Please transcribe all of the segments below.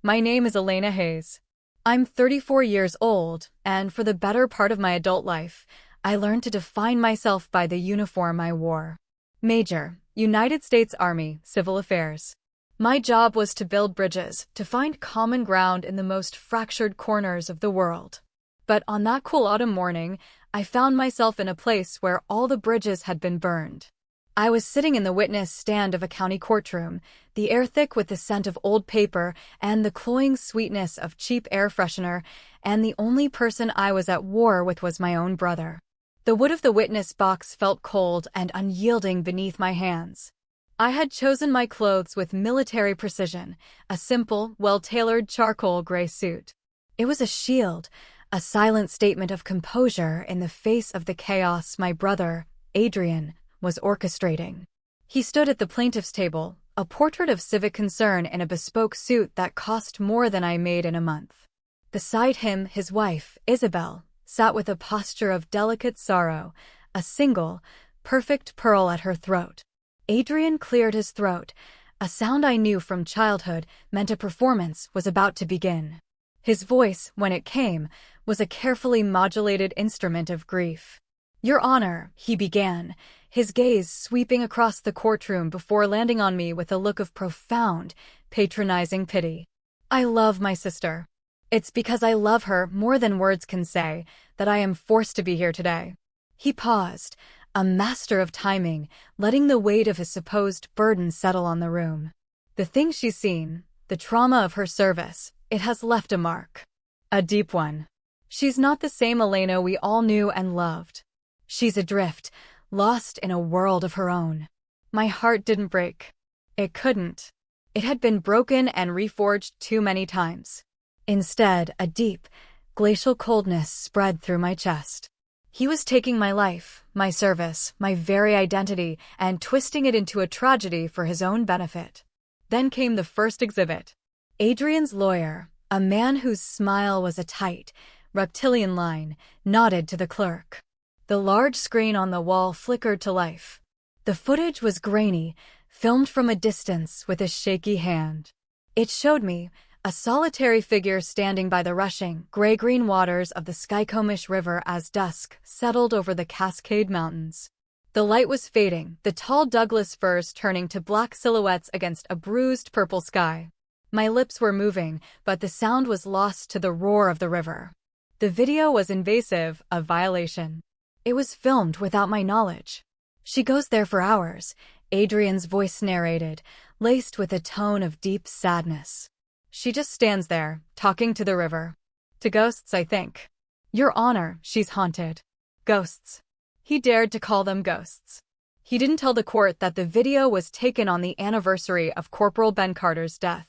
My name is Elena Hayes. I'm 34 years old, and for the better part of my adult life, I learned to define myself by the uniform I wore. Major, United States Army, Civil Affairs. My job was to build bridges, to find common ground in the most fractured corners of the world. But on that cool autumn morning, I found myself in a place where all the bridges had been burned. I was sitting in the witness stand of a county courtroom, the air thick with the scent of old paper and the cloying sweetness of cheap air freshener, and the only person I was at war with was my own brother. The wood of the witness box felt cold and unyielding beneath my hands. I had chosen my clothes with military precision, a simple, well-tailored charcoal gray suit. It was a shield, a silent statement of composure in the face of the chaos my brother, Adrian, was orchestrating. He stood at the plaintiff's table, a portrait of civic concern in a bespoke suit that cost more than I made in a month. Beside him, his wife, Isabel, sat with a posture of delicate sorrow, a single, perfect pearl at her throat. Adrian cleared his throat. A sound I knew from childhood meant a performance was about to begin. His voice, when it came, was a carefully modulated instrument of grief. "Your Honor," he began, his gaze sweeping across the courtroom before landing on me with a look of profound, patronizing pity. "I love my sister. It's because I love her more than words can say that I am forced to be here today." He paused, a master of timing, letting the weight of his supposed burden settle on the room. "The thing she's seen, the trauma of her service, it has left a mark. A deep one. She's not the same Elena we all knew and loved. She's adrift, lost in a world of her own." My heart didn't break. It couldn't. It had been broken and reforged too many times. Instead, a deep, glacial coldness spread through my chest. He was taking my life, my service, my very identity, and twisting it into a tragedy for his own benefit. Then came the first exhibit. Adrian's lawyer, a man whose smile was a tight, reptilian line, nodded to the clerk. The large screen on the wall flickered to life. The footage was grainy, filmed from a distance with a shaky hand. It showed me a solitary figure standing by the rushing, gray-green waters of the Skykomish River as dusk settled over the Cascade Mountains. The light was fading, the tall Douglas firs turning to black silhouettes against a bruised purple sky. My lips were moving, but the sound was lost to the roar of the river. The video was invasive, a violation. It was filmed without my knowledge. "She goes there for hours," Adrian's voice narrated, laced with a tone of deep sadness. "She just stands there, talking to the river. To ghosts, I think." "Your Honor, she's haunted." Ghosts. He dared to call them ghosts. He didn't tell the court that the video was taken on the anniversary of Corporal Ben Carter's death.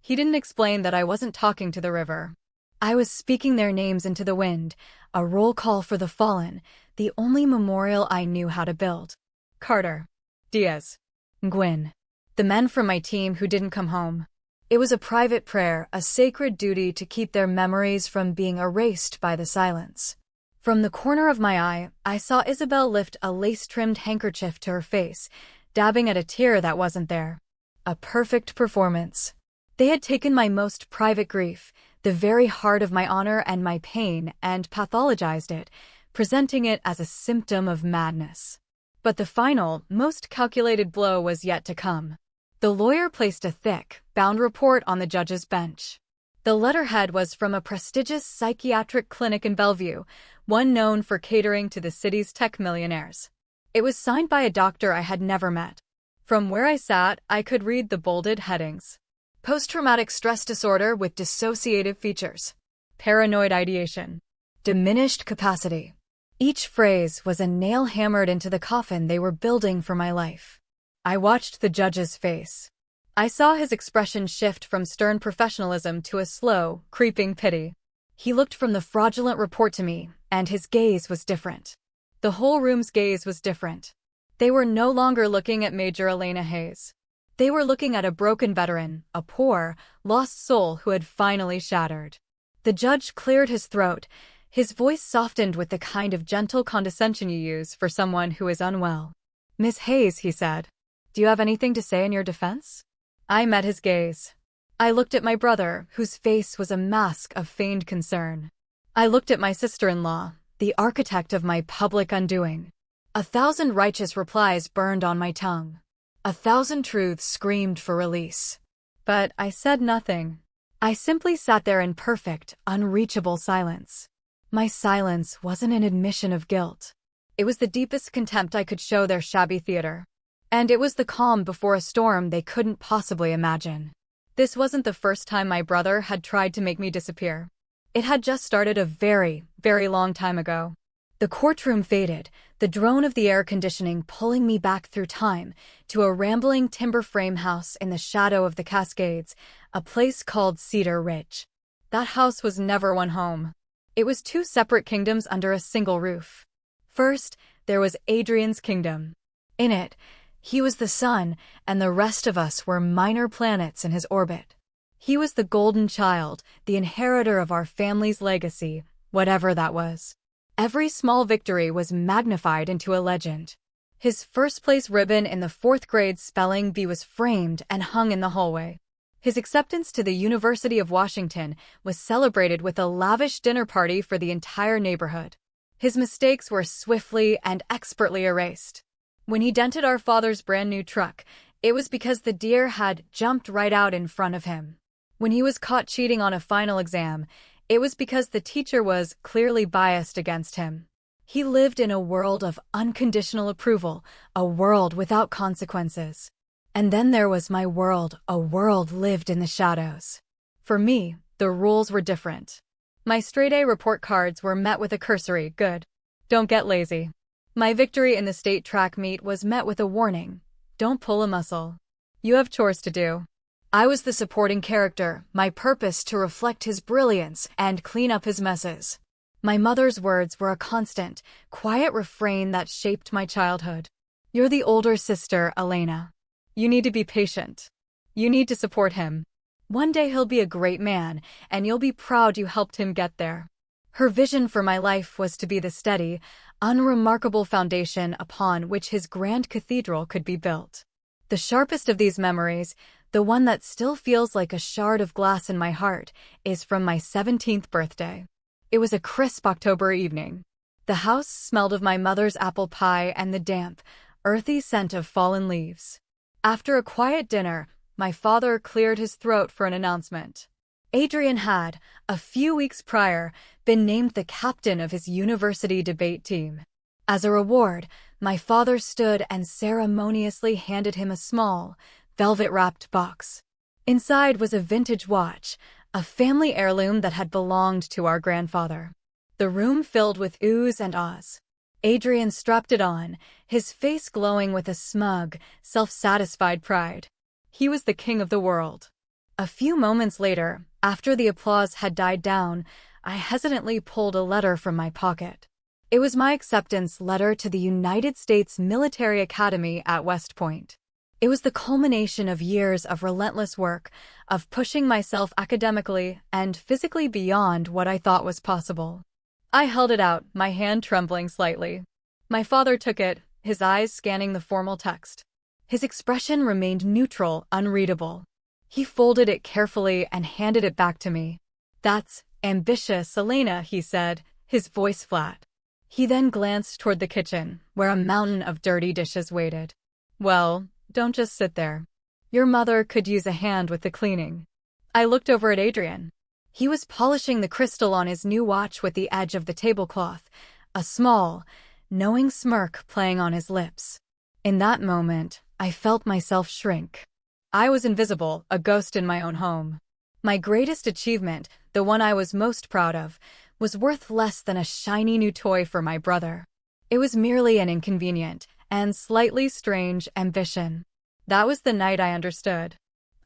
He didn't explain that I wasn't talking to the river. I was speaking their names into the wind, a roll call for the fallen, the only memorial I knew how to build. Carter. Diaz. Nguyen. The men from my team who didn't come home. It was a private prayer, a sacred duty to keep their memories from being erased by the silence. From the corner of my eye, I saw Isabel lift a lace-trimmed handkerchief to her face, dabbing at a tear that wasn't there. A perfect performance. They had taken my most private grief, the very heart of my honor and my pain, and pathologized it, presenting it as a symptom of madness. But the final, most calculated blow was yet to come. The lawyer placed a thick, bound report on the judge's bench. The letterhead was from a prestigious psychiatric clinic in Bellevue, one known for catering to the city's tech millionaires. It was signed by a doctor I had never met. From where I sat, I could read the bolded headings. Post-traumatic stress disorder with dissociative features. Paranoid ideation. Diminished capacity. Each phrase was a nail hammered into the coffin they were building for my life. I watched the judge's face. I saw his expression shift from stern professionalism to a slow, creeping pity. He looked from the fraudulent report to me, and his gaze was different. The whole room's gaze was different. They were no longer looking at Major Elena Hayes. They were looking at a broken veteran, a poor, lost soul who had finally shattered. The judge cleared his throat. His voice softened with the kind of gentle condescension you use for someone who is unwell. "Miss Hayes," he said, "do you have anything to say in your defense?" I met his gaze. I looked at my brother, whose face was a mask of feigned concern. I looked at my sister-in-law, the architect of my public undoing. 1,000 righteous replies burned on my tongue. 1,000 truths screamed for release. But I said nothing. I simply sat there in perfect, unreachable silence. My silence wasn't an admission of guilt. It was the deepest contempt I could show their shabby theater. And it was the calm before a storm they couldn't possibly imagine. This wasn't the first time my brother had tried to make me disappear. It had just started a very, very long time ago. The courtroom faded, the drone of the air conditioning pulling me back through time to a rambling timber frame house in the shadow of the Cascades, a place called Cedar Ridge. That house was never one home. It was two separate kingdoms under a single roof. First, there was Adrian's kingdom. In it, he was the sun, and the rest of us were minor planets in his orbit. He was the golden child, the inheritor of our family's legacy, whatever that was. Every small victory was magnified into a legend. His first-place ribbon in the 4th grade spelling bee was framed and hung in the hallway. His acceptance to the University of Washington was celebrated with a lavish dinner party for the entire neighborhood. His mistakes were swiftly and expertly erased. When he dented our father's brand-new truck, it was because the deer had jumped right out in front of him. When he was caught cheating on a final exam, it was because the teacher was clearly biased against him. He lived in a world of unconditional approval, a world without consequences. And then there was my world, a world lived in the shadows. For me, the rules were different. My straight-A report cards were met with a cursory, good. Don't get lazy. My victory in the state track meet was met with a warning. Don't pull a muscle. You have chores to do. I was the supporting character, my purpose to reflect his brilliance and clean up his messes. My mother's words were a constant, quiet refrain that shaped my childhood. You're the older sister, Elena. You need to be patient. You need to support him. One day he'll be a great man, and you'll be proud you helped him get there. Her vision for my life was to be the steady, unremarkable foundation upon which his grand cathedral could be built. The sharpest of these memories, the one that still feels like a shard of glass in my heart, is from my 17th birthday. It was a crisp October evening. The house smelled of my mother's apple pie and the damp, earthy scent of fallen leaves. After a quiet dinner, my father cleared his throat for an announcement. Adrian had, a few weeks prior, been named the captain of his university debate team. As a reward, my father stood and ceremoniously handed him a small, velvet-wrapped box. Inside was a vintage watch, a family heirloom that had belonged to our grandfather. The room filled with oohs and ahs. Adrian strapped it on, his face glowing with a smug, self-satisfied pride. He was the king of the world. A few moments later, after the applause had died down, I hesitantly pulled a letter from my pocket. It was my acceptance letter to the United States Military Academy at West Point. It was the culmination of years of relentless work, of pushing myself academically and physically beyond what I thought was possible. I held it out, my hand trembling slightly. My father took it, his eyes scanning the formal text. His expression remained neutral, unreadable. He folded it carefully and handed it back to me. "That's ambitious, Elena," he said, his voice flat. He then glanced toward the kitchen, where a mountain of dirty dishes waited. "Well, don't just sit there. Your mother could use a hand with the cleaning." I looked over at Adrian. He was polishing the crystal on his new watch with the edge of the tablecloth, a small, knowing smirk playing on his lips. In that moment, I felt myself shrink. I was invisible, a ghost in my own home. My greatest achievement, the one I was most proud of, was worth less than a shiny new toy for my brother. It was merely an inconvenient and slightly strange ambition. That was the night I understood.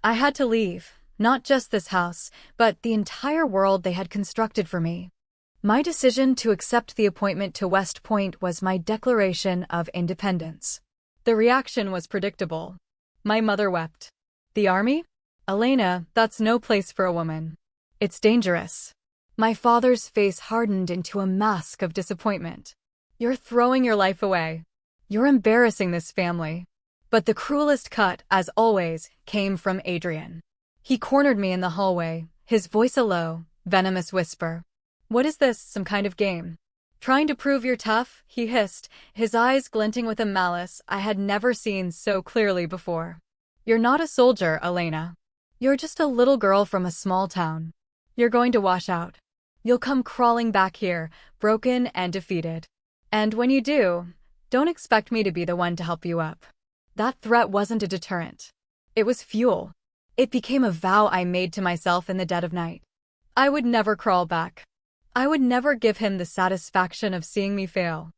I had to leave, not just this house, but the entire world they had constructed for me. My decision to accept the appointment to West Point was my declaration of independence. The reaction was predictable. My mother wept. "The army? Elena, that's no place for a woman. It's dangerous." My father's face hardened into a mask of disappointment. "You're throwing your life away. You're embarrassing this family." But the cruelest cut, as always, came from Adrian. He cornered me in the hallway, his voice a low, venomous whisper. What is this, some kind of game? Trying to prove you're tough? He hissed, his eyes glinting with a malice I had never seen so clearly before. You're not a soldier, Elena. You're just a little girl from a small town. You're going to wash out. You'll come crawling back here, broken and defeated. And when you do, don't expect me to be the one to help you up. That threat wasn't a deterrent. It was fuel. It became a vow I made to myself in the dead of night. I would never crawl back. I would never give him the satisfaction of seeing me fail.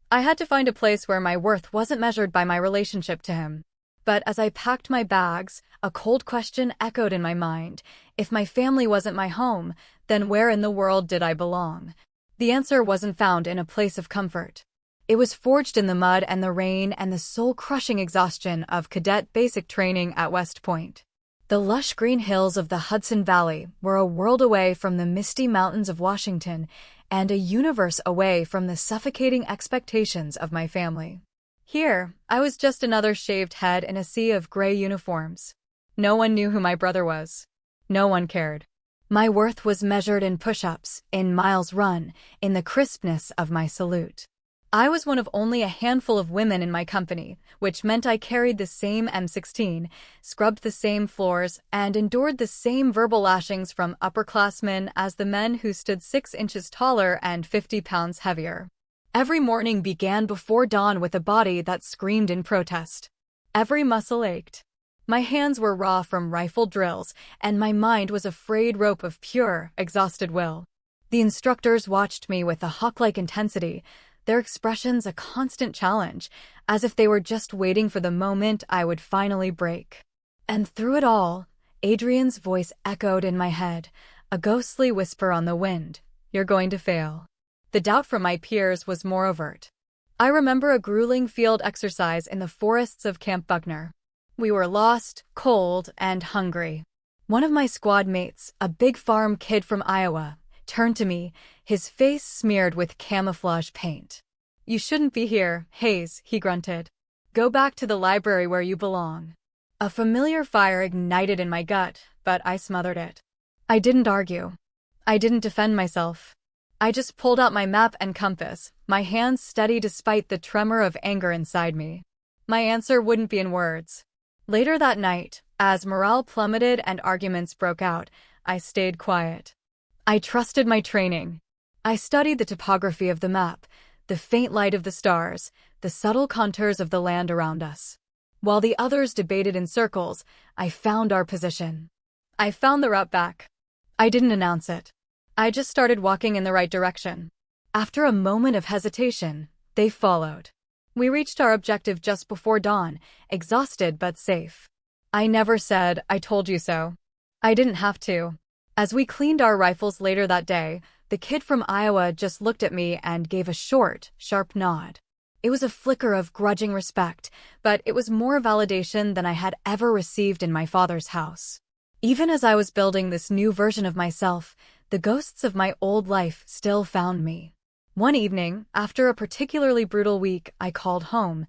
I had to find a place where my worth wasn't measured by my relationship to him. But as I packed my bags, a cold question echoed in my mind. If my family wasn't my home, then where in the world did I belong? The answer wasn't found in a place of comfort. It was forged in the mud and the rain and the soul-crushing exhaustion of cadet basic training at West Point. The lush green hills of the Hudson Valley were a world away from the misty mountains of Washington and a universe away from the suffocating expectations of my family. Here, I was just another shaved head in a sea of gray uniforms. No one knew who my brother was. No one cared. My worth was measured in push-ups, in miles run, in the crispness of my salute. I was one of only a handful of women in my company, which meant I carried the same M16, scrubbed the same floors, and endured the same verbal lashings from upperclassmen as the men who stood 6 inches taller and 50 pounds heavier. Every morning began before dawn with a body that screamed in protest. Every muscle ached. My hands were raw from rifle drills, and my mind was a frayed rope of pure, exhausted will. The instructors watched me with a hawk-like intensity, their expressions a constant challenge, as if they were just waiting for the moment I would finally break. And through it all, Adrian's voice echoed in my head, a ghostly whisper on the wind, "You're going to fail." The doubt from my peers was more overt. I remember a grueling field exercise in the forests of Camp Buckner. We were lost, cold, and hungry. One of my squad mates, a big farm kid from Iowa, turned to me, his face smeared with camouflage paint. "You shouldn't be here, Hayes," he grunted. "Go back to the library where you belong." A familiar fire ignited in my gut, but I smothered it. I didn't argue. I didn't defend myself. I just pulled out my map and compass, my hands steady despite the tremor of anger inside me. My answer wouldn't be in words. Later that night, as morale plummeted and arguments broke out, I stayed quiet. I trusted my training. I studied the topography of the map, the faint light of the stars, the subtle contours of the land around us. While the others debated in circles, I found our position. I found the route back. I didn't announce it. I just started walking in the right direction. After a moment of hesitation, they followed. We reached our objective just before dawn, exhausted but safe. I never said, "I told you so." I didn't have to. As we cleaned our rifles later that day, the kid from Iowa just looked at me and gave a short, sharp nod. It was a flicker of grudging respect, but it was more validation than I had ever received in my father's house. Even as I was building this new version of myself, the ghosts of my old life still found me. One evening, after a particularly brutal week, I called home,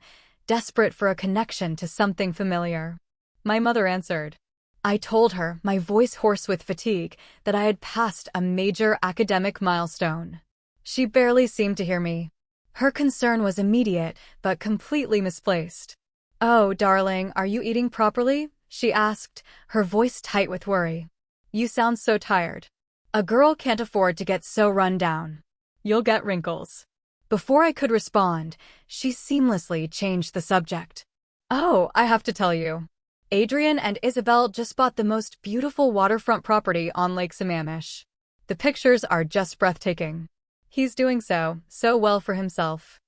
desperate for a connection to something familiar. My mother answered. I told her, my voice hoarse with fatigue, that I had passed a major academic milestone. She barely seemed to hear me. Her concern was immediate, but completely misplaced. "Oh, darling, are you eating properly?" she asked, her voice tight with worry. "You sound so tired. A girl can't afford to get so run down. You'll get wrinkles." Before I could respond, she seamlessly changed the subject. "Oh, I have to tell you. Adrian and Isabel just bought the most beautiful waterfront property on Lake Sammamish. The pictures are just breathtaking. He's doing so well for himself."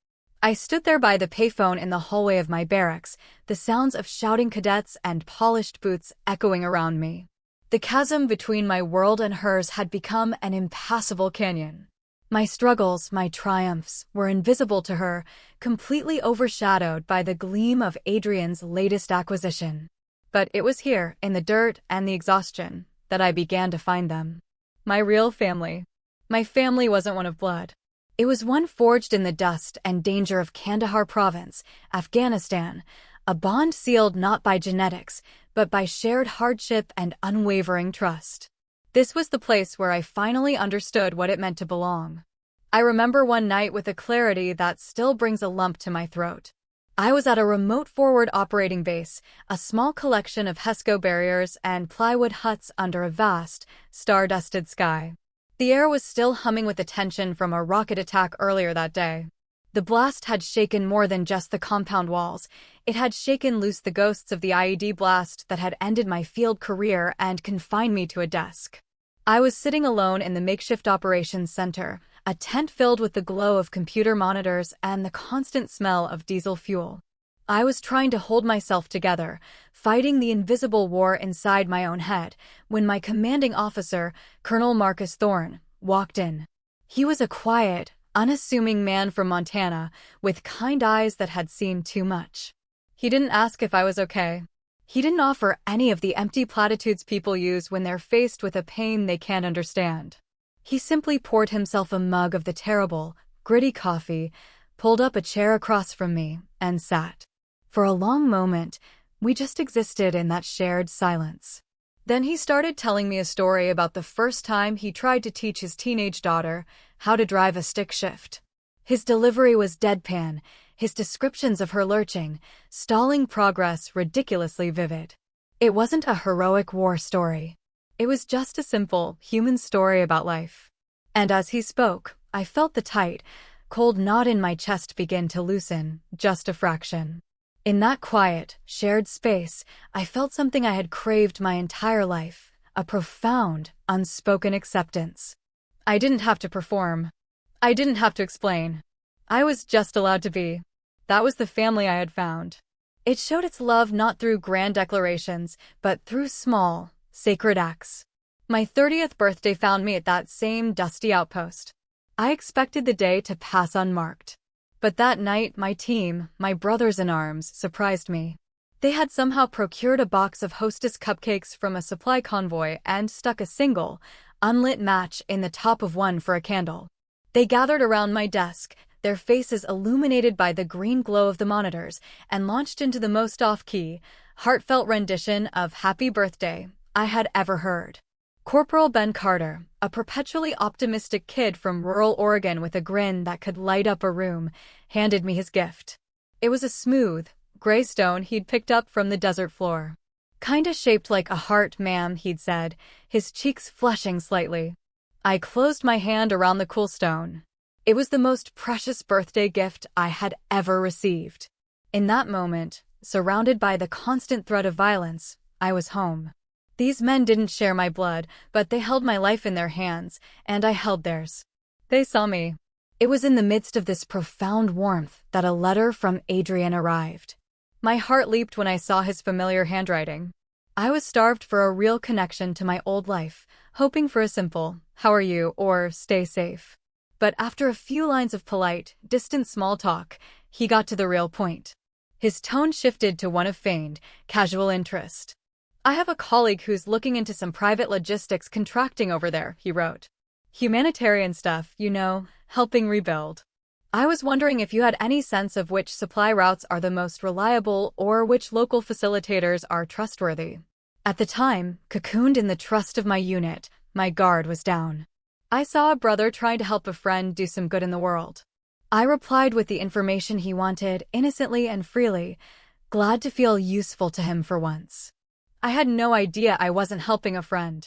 I stood there by the payphone in the hallway of my barracks, the sounds of shouting cadets and polished boots echoing around me. The chasm between my world and hers had become an impassable canyon. My struggles, my triumphs, were invisible to her, completely overshadowed by the gleam of Adrian's latest acquisition. But it was here, in the dirt and the exhaustion, that I began to find them. My real family. My family wasn't one of blood. It was one forged in the dust and danger of Kandahar Province, Afghanistan, a bond sealed not by genetics, but by shared hardship and unwavering trust. This was the place where I finally understood what it meant to belong. I remember one night with a clarity that still brings a lump to my throat. I was at a remote forward operating base, a small collection of HESCO barriers and plywood huts under a vast, star-dusted sky. The air was still humming with the tension from a rocket attack earlier that day. The blast had shaken more than just the compound walls. It had shaken loose the ghosts of the IED blast that had ended my field career and confined me to a desk. I was sitting alone in the makeshift operations center, a tent filled with the glow of computer monitors and the constant smell of diesel fuel. I was trying to hold myself together, fighting the invisible war inside my own head, when my commanding officer, Colonel Marcus Thorne, walked in. He was a quiet, unassuming man from Montana, with kind eyes that had seen too much. He didn't ask if I was okay. He didn't offer any of the empty platitudes people use when they're faced with a pain they can't understand. He simply poured himself a mug of the terrible, gritty coffee, pulled up a chair across from me, and sat. For a long moment, we just existed in that shared silence. Then he started telling me a story about the first time he tried to teach his teenage daughter how to drive a stick shift. His delivery was deadpan, his descriptions of her lurching, stalling progress ridiculously vivid. It wasn't a heroic war story. It was just a simple, human story about life. And as he spoke, I felt the tight, cold knot in my chest begin to loosen, just a fraction. In that quiet, shared space, I felt something I had craved my entire life, a profound, unspoken acceptance. I didn't have to perform. I didn't have to explain. I was just allowed to be. That was the family I had found. It showed its love not through grand declarations, but through small, sacred acts. My 30th birthday found me at that same dusty outpost. I expected the day to pass unmarked. But that night, my team, my brothers in arms, surprised me. They had somehow procured a box of Hostess cupcakes from a supply convoy and stuck a single, unlit match in the top of one for a candle. They gathered around my desk, their faces illuminated by the green glow of the monitors, and launched into the most off-key, heartfelt rendition of Happy Birthday I had ever heard. Corporal Ben Carter, a perpetually optimistic kid from rural Oregon with a grin that could light up a room, handed me his gift. It was a smooth, gray stone he'd picked up from the desert floor. "Kinda shaped like a heart, ma'am," he'd said, his cheeks flushing slightly. I closed my hand around the cool stone. It was the most precious birthday gift I had ever received. In that moment, surrounded by the constant threat of violence, I was home. These men didn't share my blood, but they held my life in their hands, and I held theirs. They saw me. It was in the midst of this profound warmth that a letter from Adrian arrived. My heart leaped when I saw his familiar handwriting. I was starved for a real connection to my old life, hoping for a simple, "How are you?" or "Stay safe." But after a few lines of polite, distant small talk, he got to the real point. His tone shifted to one of feigned, casual interest. "I have a colleague who's looking into some private logistics contracting over there," he wrote. "Humanitarian stuff, you know, helping rebuild. I was wondering if you had any sense of which supply routes are the most reliable or which local facilitators are trustworthy." At the time, cocooned in the trust of my unit, my guard was down. I saw a brother trying to help a friend do some good in the world. I replied with the information he wanted, innocently and freely, glad to feel useful to him for once. I had no idea I wasn't helping a friend.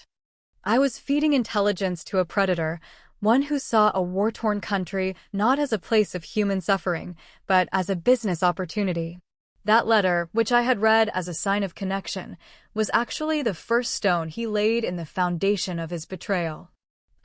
I was feeding intelligence to a predator, one who saw a war-torn country not as a place of human suffering, but as a business opportunity. That letter, which I had read as a sign of connection, was actually the first stone he laid in the foundation of his betrayal.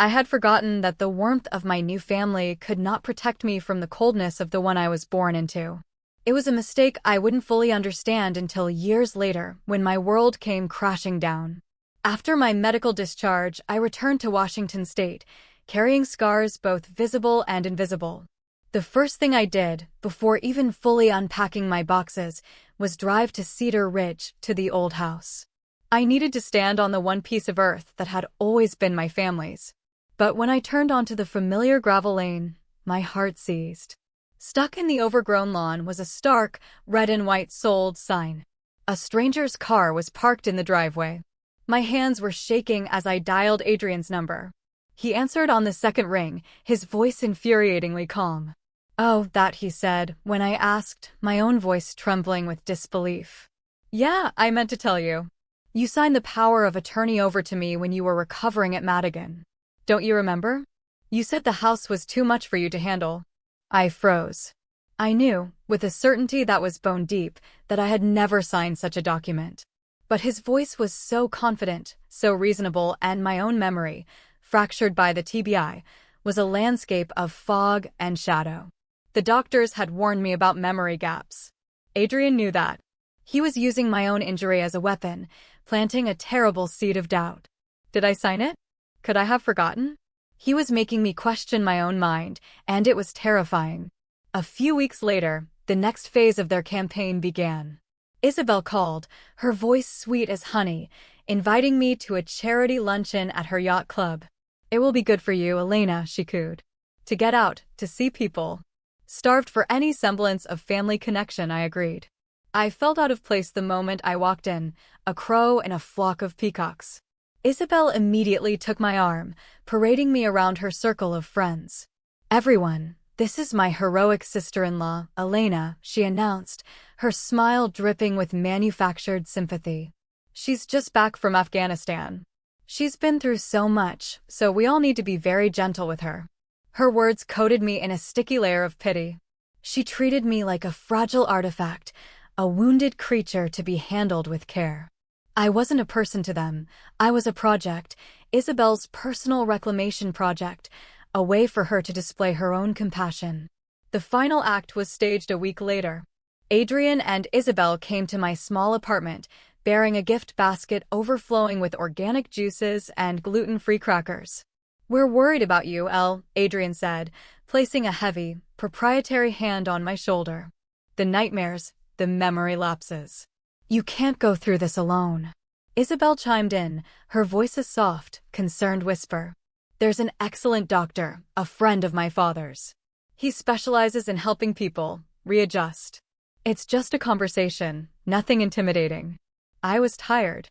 I had forgotten that the warmth of my new family could not protect me from the coldness of the one I was born into. It was a mistake I wouldn't fully understand until years later, when my world came crashing down. After my medical discharge, I returned to Washington State, carrying scars both visible and invisible. The first thing I did, before even fully unpacking my boxes, was drive to Cedar Ridge, to the old house. I needed to stand on the one piece of earth that had always been my family's. But when I turned onto the familiar gravel lane, my heart seized. Stuck in the overgrown lawn was a stark, red and white sold sign. A stranger's car was parked in the driveway. My hands were shaking as I dialed Adrian's number. He answered on the second ring, his voice infuriatingly calm. "Oh, that," he said, when I asked, my own voice trembling with disbelief. "Yeah, I meant to tell you. You signed the power of attorney over to me when you were recovering at Madigan. Don't you remember? You said the house was too much for you to handle." I froze. I knew, with a certainty that was bone deep, that I had never signed such a document. But his voice was so confident, so reasonable, and my own memory, fractured by the TBI, was a landscape of fog and shadow. The doctors had warned me about memory gaps. Adrian knew that. He was using my own injury as a weapon, planting a terrible seed of doubt. Did I sign it? Could I have forgotten? He was making me question my own mind, and it was terrifying. A few weeks later, the next phase of their campaign began. Isabel called, her voice sweet as honey, inviting me to a charity luncheon at her yacht club. "It will be good for you, Elena," she cooed. "To get out, to see people." Starved for any semblance of family connection, I agreed. I felt out of place the moment I walked in, a crow in a flock of peacocks. Isabel immediately took my arm, parading me around her circle of friends. "Everyone, this is my heroic sister-in-law, Elena," she announced, her smile dripping with manufactured sympathy. "She's just back from Afghanistan. She's been through so much, so we all need to be very gentle with her." Her words coated me in a sticky layer of pity. She treated me like a fragile artifact, a wounded creature to be handled with care. I wasn't a person to them. I was a project, Isabel's personal reclamation project, a way for her to display her own compassion. The final act was staged a week later. Adrian and Isabel came to my small apartment, bearing a gift basket overflowing with organic juices and gluten-free crackers. "We're worried about you, Elle," Adrian said, placing a heavy, proprietary hand on my shoulder. "The nightmares, the memory lapses. You can't go through this alone." Isabel chimed in, her voice a soft, concerned whisper. "There's an excellent doctor, a friend of my father's. He specializes in helping people readjust. It's just a conversation, nothing intimidating." I was tired.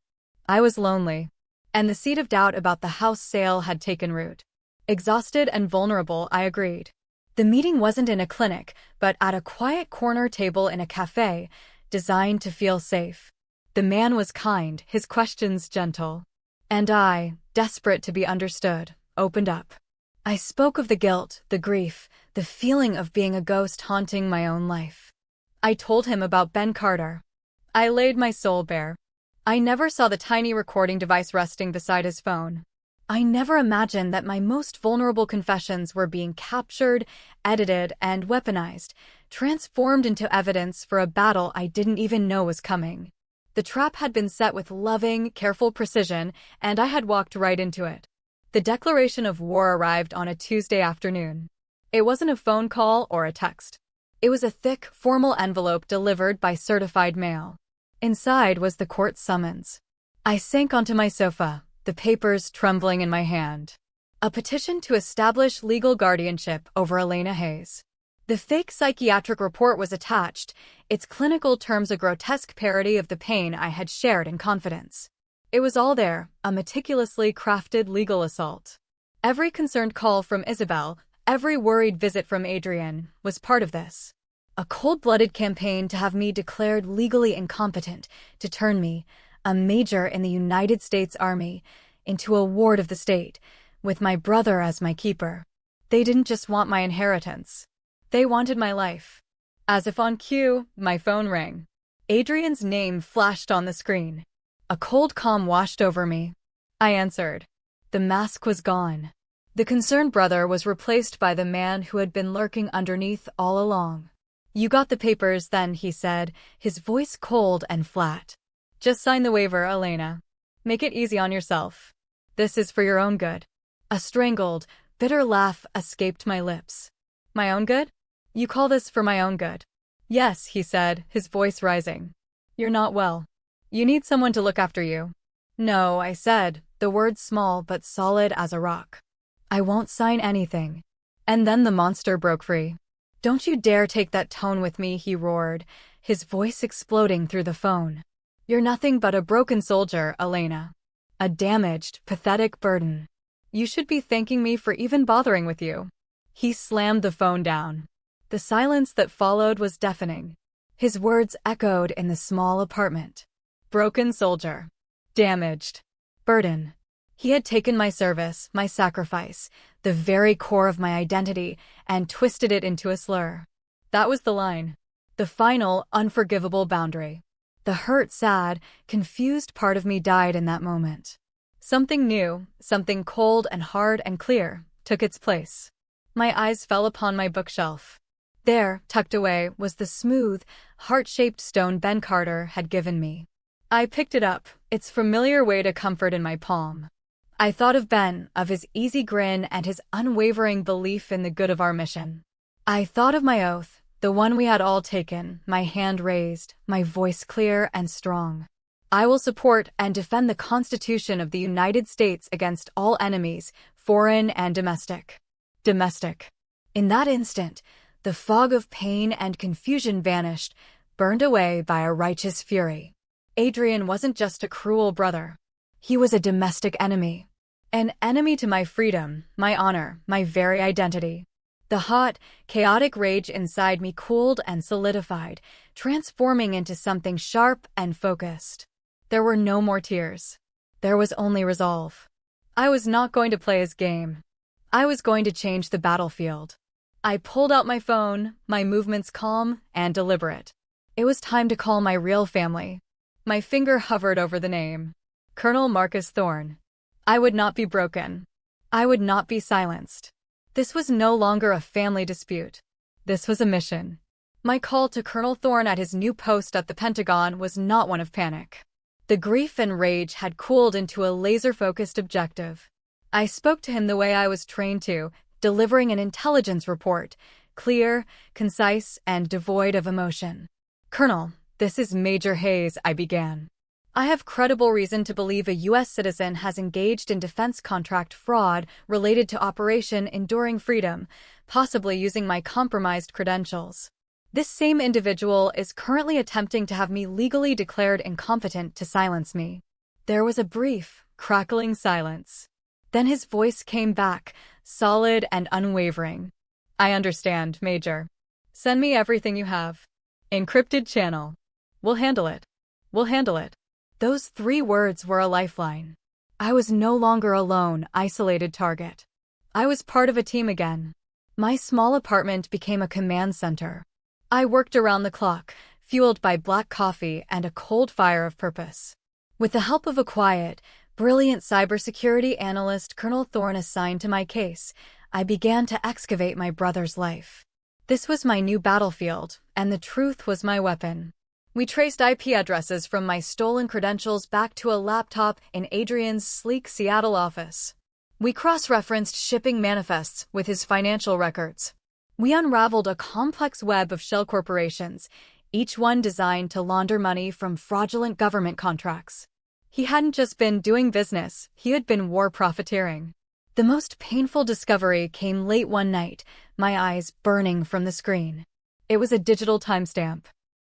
I was lonely. And the seed of doubt about the house sale had taken root. Exhausted and vulnerable, I agreed. The meeting wasn't in a clinic, but at a quiet corner table in a cafe, designed to feel safe. The man was kind, his questions gentle. And I, desperate to be understood, opened up. I spoke of the guilt, the grief, the feeling of being a ghost haunting my own life. I told him about Ben Carter. I laid my soul bare. I never saw the tiny recording device resting beside his phone. I never imagined that my most vulnerable confessions were being captured, edited, and weaponized, transformed into evidence for a battle I didn't even know was coming. The trap had been set with loving, careful precision, and I had walked right into it. The declaration of war arrived on a Tuesday afternoon. It wasn't a phone call or a text. It was a thick, formal envelope delivered by certified mail. Inside was the court summons. I sank onto my sofa, the papers trembling in my hand. A petition to establish legal guardianship over Elena Hayes. The fake psychiatric report was attached, its clinical terms a grotesque parody of the pain I had shared in confidence. It was all there, a meticulously crafted legal assault. Every concerned call from Isabel, every worried visit from Adrian, was part of this. A cold-blooded campaign to have me declared legally incompetent, to turn me, a major in the United States Army, into a ward of the state, with my brother as my keeper. They didn't just want my inheritance. They wanted my life. As if on cue, my phone rang. Adrian's name flashed on the screen. A cold calm washed over me. I answered. The mask was gone. The concerned brother was replaced by the man who had been lurking underneath all along. "You got the papers then," he said, his voice cold and flat. "Just sign the waiver, Elena. Make it easy on yourself. This is for your own good." A strangled, bitter laugh escaped my lips. "My own good? You call this for my own good?" "Yes," he said, his voice rising. "You're not well. You need someone to look after you." "No," I said, the words small but solid as a rock. "I won't sign anything." And then the monster broke free. "Don't you dare take that tone with me," he roared, his voice exploding through the phone. You're nothing but a broken soldier, Elena. A damaged, pathetic burden. You should be thanking me for even bothering with you." He slammed the phone down. The silence that followed was deafening. His words echoed in the small apartment. Broken soldier. Damaged. Burden. He had taken my service, my sacrifice, the very core of my identity, and twisted it into a slur. That was the line. The final, unforgivable boundary. The hurt, sad, confused part of me died in that moment. Something new, something cold and hard and clear, took its place. My eyes fell upon my bookshelf. There, tucked away, was the smooth, heart-shaped stone Ben Carter had given me. I picked it up, its familiar weight a comfort in my palm. I thought of Ben, of his easy grin and his unwavering belief in the good of our mission. I thought of my oath, the one we had all taken, my hand raised, my voice clear and strong. I will support and defend the Constitution of the United States against all enemies, foreign and domestic. Domestic. In that instant, the fog of pain and confusion vanished, burned away by a righteous fury. Adrian wasn't just a cruel brother. He was a domestic enemy. An enemy to my freedom, my honor, my very identity. The hot, chaotic rage inside me cooled and solidified, transforming into something sharp and focused. There were no more tears. There was only resolve. I was not going to play his game. I was going to change the battlefield. I pulled out my phone, my movements calm and deliberate. It was time to call my real family. My finger hovered over the name. Colonel Marcus Thorne. I would not be broken. I would not be silenced. This was no longer a family dispute. This was a mission. My call to Colonel Thorne at his new post at the Pentagon was not one of panic. The grief and rage had cooled into a laser-focused objective. I spoke to him the way I was trained to, delivering an intelligence report, clear, concise, and devoid of emotion. "Colonel, this is Major Hayes," I began. "I have credible reason to believe a U.S. citizen has engaged in defense contract fraud related to Operation Enduring Freedom, possibly using my compromised credentials. This same individual is currently attempting to have me legally declared incompetent to silence me." There was a brief, crackling silence. Then his voice came back, solid and unwavering. "I understand, Major. Send me everything you have. Encrypted channel. We'll handle it. We'll handle it." Those 3 words were a lifeline. I was no longer a lone, isolated target. I was part of a team again. My small apartment became a command center. I worked around the clock, fueled by black coffee and a cold fire of purpose. With the help of a quiet, brilliant cybersecurity analyst Colonel Thorne assigned to my case, I began to excavate my brother's life. This was my new battlefield, and the truth was my weapon. We traced IP addresses from my stolen credentials back to a laptop in Adrian's sleek Seattle office. We cross-referenced shipping manifests with his financial records. We unraveled a complex web of shell corporations, each one designed to launder money from fraudulent government contracts. He hadn't just been doing business, he had been war profiteering. The most painful discovery came late one night, my eyes burning from the screen. It was a digital timestamp.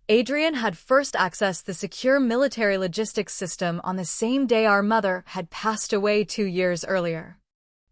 Adrian had first accessed the secure military logistics system on the same day our mother had passed away 2 years earlier.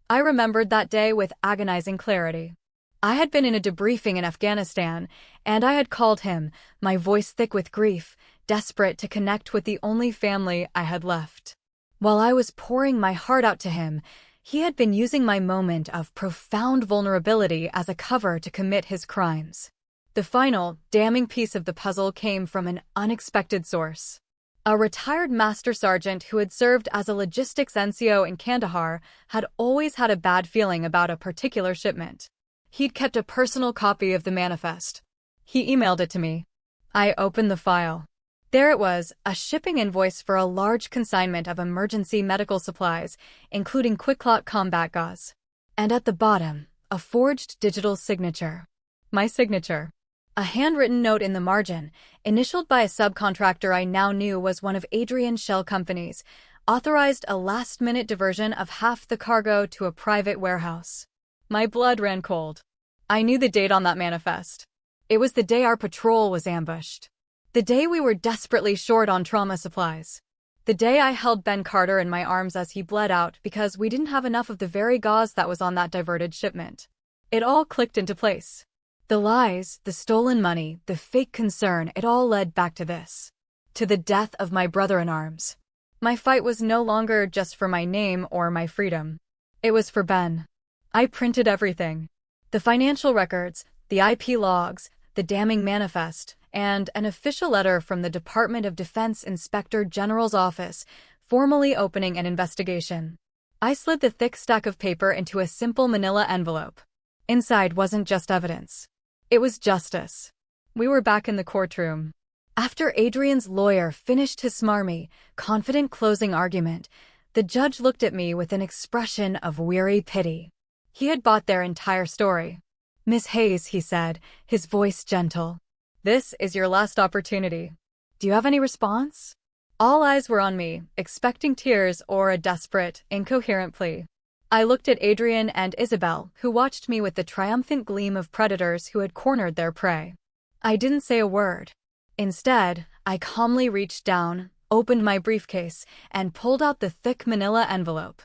I remembered that day with agonizing clarity. I had been in a debriefing in Afghanistan, and I had called him, my voice thick with grief, desperate to connect with the only family I had left. While I was pouring my heart out to him, he had been using my moment of profound vulnerability as a cover to commit his crimes. The final, damning piece of the puzzle came from an unexpected source. A retired master sergeant who had served as a logistics NCO in Kandahar had always had a bad feeling about a particular shipment. He'd kept a personal copy of the manifest. He emailed it to me. I opened the file. There it was, a shipping invoice for a large consignment of emergency medical supplies, including QuikClot combat gauze. And at the bottom, a forged digital signature. My signature. A handwritten note in the margin, initialed by a subcontractor I now knew was one of Adrian's shell companies, authorized a last-minute diversion of half the cargo to a private warehouse. My blood ran cold. I knew the date on that manifest. It was the day our patrol was ambushed. The day we were desperately short on trauma supplies. The day I held Ben Carter in my arms as he bled out because we didn't have enough of the very gauze that was on that diverted shipment. It all clicked into place. The lies, the stolen money, the fake concern, it all led back to this. To the death of my brother-in-arms. My fight was no longer just for my name or my freedom. It was for Ben. I printed everything. The financial records, the IP logs, the damning manifest, and an official letter from the Department of Defense Inspector General's office, formally opening an investigation. I slid the thick stack of paper into a simple manila envelope. Inside wasn't just evidence. It was justice. We were back in the courtroom. After Adrian's lawyer finished his smarmy, confident closing argument, the judge looked at me with an expression of weary pity. He had bought their entire story. "Miss Hayes," he said, his voice gentle. "This is your last opportunity. Do you have any response?" All eyes were on me, expecting tears or a desperate, incoherent plea. I looked at Adrian and Isabel, who watched me with the triumphant gleam of predators who had cornered their prey. I didn't say a word. Instead, I calmly reached down, opened my briefcase, and pulled out the thick manila envelope.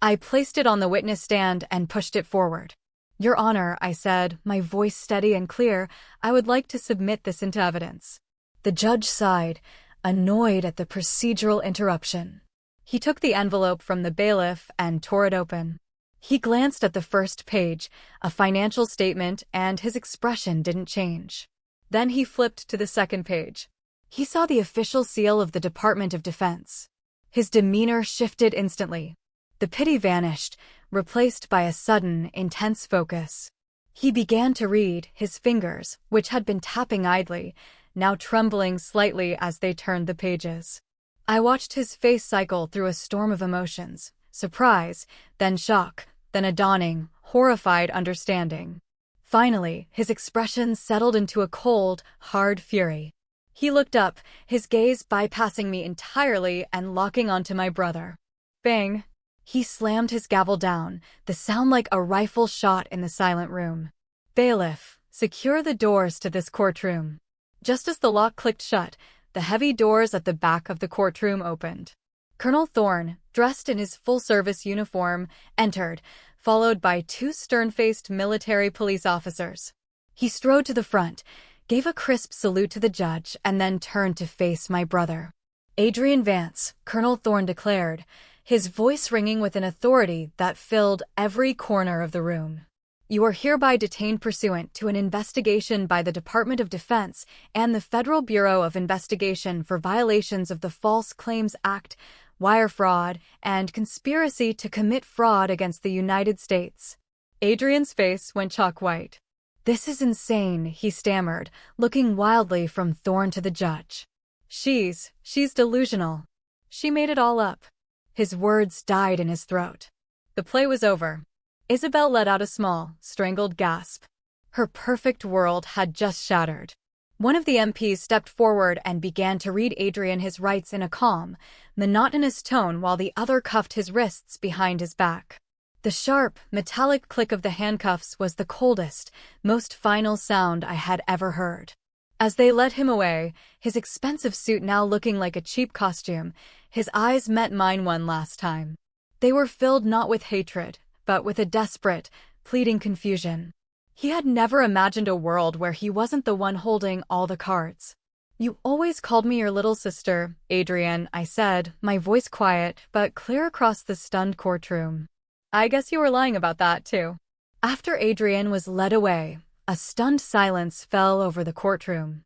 I placed it on the witness stand and pushed it forward. "Your Honor," I said, my voice steady and clear, "I would like to submit this into evidence." The judge sighed, annoyed at the procedural interruption. He took the envelope from the bailiff and tore it open. He glanced at the first page, a financial statement, and his expression didn't change. Then he flipped to the second page. He saw the official seal of the Department of Defense. His demeanor shifted instantly. The pity vanished, replaced by a sudden, intense focus. He began to read, his fingers, which had been tapping idly, now trembling slightly as they turned the pages. I watched his face cycle through a storm of emotions, surprise, then shock, then a dawning, horrified understanding. Finally, his expression settled into a cold, hard fury. He looked up, his gaze bypassing me entirely and locking onto my brother. Bang! He slammed his gavel down, the sound like a rifle shot in the silent room. "Bailiff, secure the doors to this courtroom." Just as the lock clicked shut, the heavy doors at the back of the courtroom opened. Colonel Thorne, dressed in his full-service uniform, entered, followed by two stern-faced military police officers. He strode to the front, gave a crisp salute to the judge, and then turned to face my brother. "Adrian Vance," Colonel Thorne declared, his voice ringing with an authority that filled every corner of the room. "You are hereby detained pursuant to an investigation by the Department of Defense and the Federal Bureau of Investigation for violations of the False Claims Act, wire fraud, and conspiracy to commit fraud against the United States." Adrian's face went chalk white. "This is insane," he stammered, looking wildly from Thorne to the judge. She's delusional. She made it all up." His words died in his throat. The play was over. Isabel let out a small, strangled gasp. Her perfect world had just shattered. One of the MPs stepped forward and began to read Adrian his rights in a calm, monotonous tone while the other cuffed his wrists behind his back. The sharp, metallic click of the handcuffs was the coldest, most final sound I had ever heard. As they led him away, his expensive suit now looking like a cheap costume, his eyes met mine one last time. They were filled not with hatred, but with a desperate, pleading confusion. He had never imagined a world where he wasn't the one holding all the cards. "You always called me your little sister, Adrian," I said, my voice quiet but clear across the stunned courtroom. "I guess you were lying about that, too." After Adrian was led away, a stunned silence fell over the courtroom.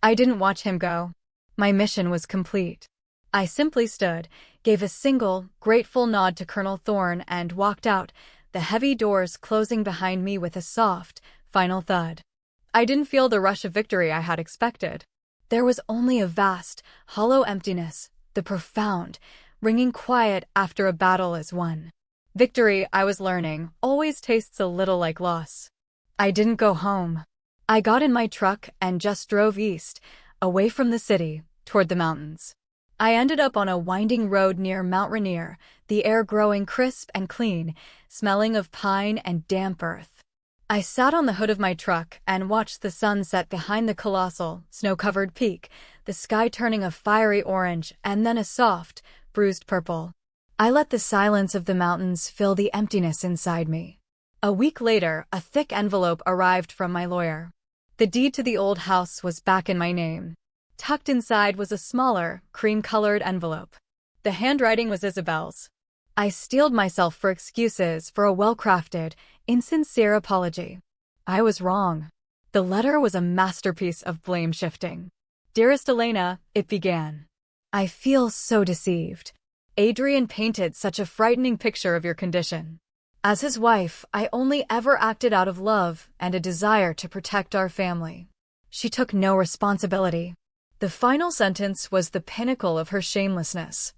I didn't watch him go. My mission was complete. I simply stood, gave a single, grateful nod to Colonel Thorne, and walked out, the heavy doors closing behind me with a soft, final thud. I didn't feel the rush of victory I had expected. There was only a vast, hollow emptiness, the profound, ringing quiet after a battle is won. Victory, I was learning, always tastes a little like loss. I didn't go home. I got in my truck and just drove east, away from the city, toward the mountains. I ended up on a winding road near Mount Rainier, the air growing crisp and clean, smelling of pine and damp earth. I sat on the hood of my truck and watched the sun set behind the colossal, snow-covered peak, the sky turning a fiery orange and then a soft, bruised purple. I let the silence of the mountains fill the emptiness inside me. A week later, a thick envelope arrived from my lawyer. The deed to the old house was back in my name. Tucked inside was a smaller, cream-colored envelope. The handwriting was Isabel's. I steeled myself for excuses for a well-crafted, insincere apology. I was wrong. The letter was a masterpiece of blame-shifting. Dearest Elena, it began. I feel so deceived. Adrian painted such a frightening picture of your condition. As his wife, I only ever acted out of love and a desire to protect our family. She took no responsibility. The final sentence was the pinnacle of her shamelessness.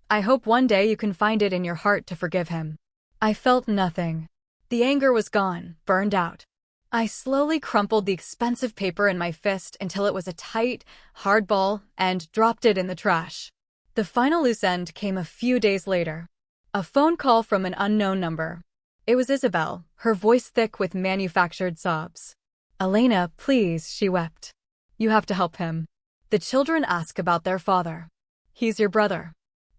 I hope one day you can find it in your heart to forgive him. I felt nothing. The anger was gone, burned out. I slowly crumpled the expensive paper in my fist until it was a tight, hard ball and dropped it in the trash. The final loose end came a few days later. A phone call from an unknown number. It was Isabel, her voice thick with manufactured sobs. Elena, please, she wept. You have to help him. The children ask about their father. He's your brother.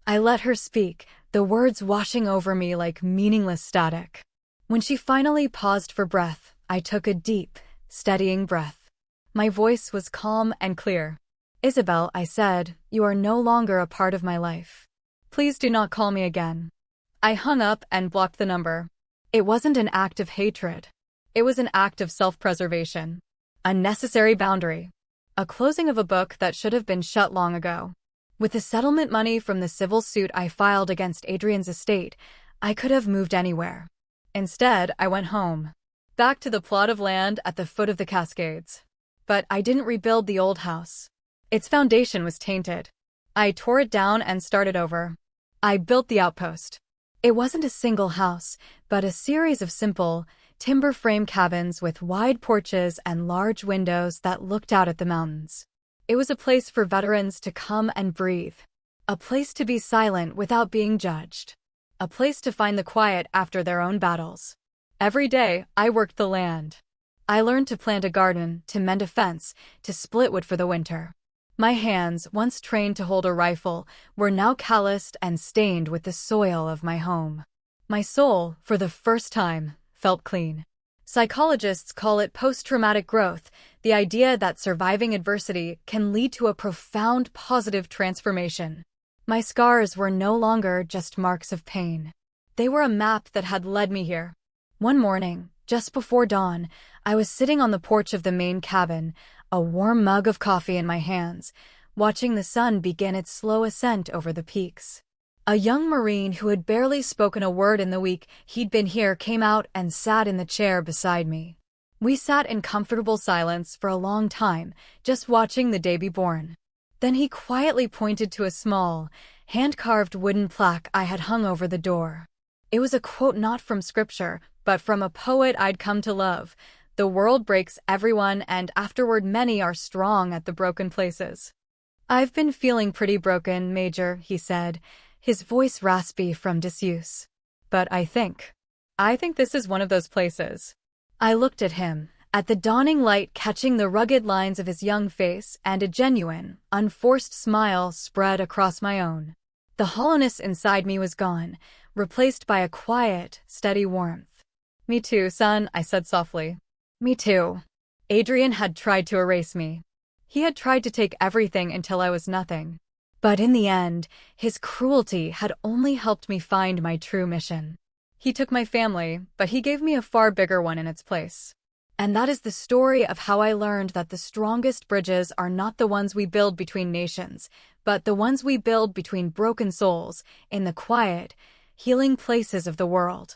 I let her speak, the words washing over me like meaningless static. When she finally paused for breath, I took a deep, steadying breath. My voice was calm and clear. Isabel, I said, you are no longer a part of my life. Please do not call me again. I hung up and blocked the number. It wasn't an act of hatred. It was an act of self-preservation. A necessary boundary. A closing of a book that should have been shut long ago. With the settlement money from the civil suit I filed against Adrian's estate, I could have moved anywhere. Instead, I went home. Back to the plot of land at the foot of the Cascades. But I didn't rebuild the old house. Its foundation was tainted. I tore it down and started over. I built the outpost. It wasn't a single house, but a series of simple, timber frame cabins with wide porches and large windows that looked out at the mountains. It was a place for veterans to come and breathe. A place to be silent without being judged. A place to find the quiet after their own battles. Every day, I worked the land. I learned to plant a garden, to mend a fence, to split wood for the winter. My hands, once trained to hold a rifle, were now calloused and stained with the soil of my home. My soul, for the first time, felt clean. Psychologists call it post-traumatic growth, the idea that surviving adversity can lead to a profound positive transformation. My scars were no longer just marks of pain. They were a map that had led me here. One morning, just before dawn, I was sitting on the porch of the main cabin, a warm mug of coffee in my hands, watching the sun begin its slow ascent over the peaks. A young Marine who had barely spoken a word in the week he'd been here came out and sat in the chair beside me. We sat in comfortable silence for a long time, just watching the day be born. Then he quietly pointed to a small, hand-carved wooden plaque I had hung over the door. It was a quote not from scripture, but from a poet I'd come to love. The world breaks everyone, and afterward many are strong at the broken places. I've been feeling pretty broken, Major, he said, his voice raspy from disuse. But I think this is one of those places. I looked at him, at the dawning light catching the rugged lines of his young face, and a genuine, unforced smile spread across my own. The hollowness inside me was gone, replaced by a quiet, steady warmth. Me too, son, I said softly. Me too. Adrian had tried to erase me. He had tried to take everything until I was nothing. But in the end, his cruelty had only helped me find my true mission. He took my family, but he gave me a far bigger one in its place. And that is the story of how I learned that the strongest bridges are not the ones we build between nations, but the ones we build between broken souls, in the quiet, healing places of the world.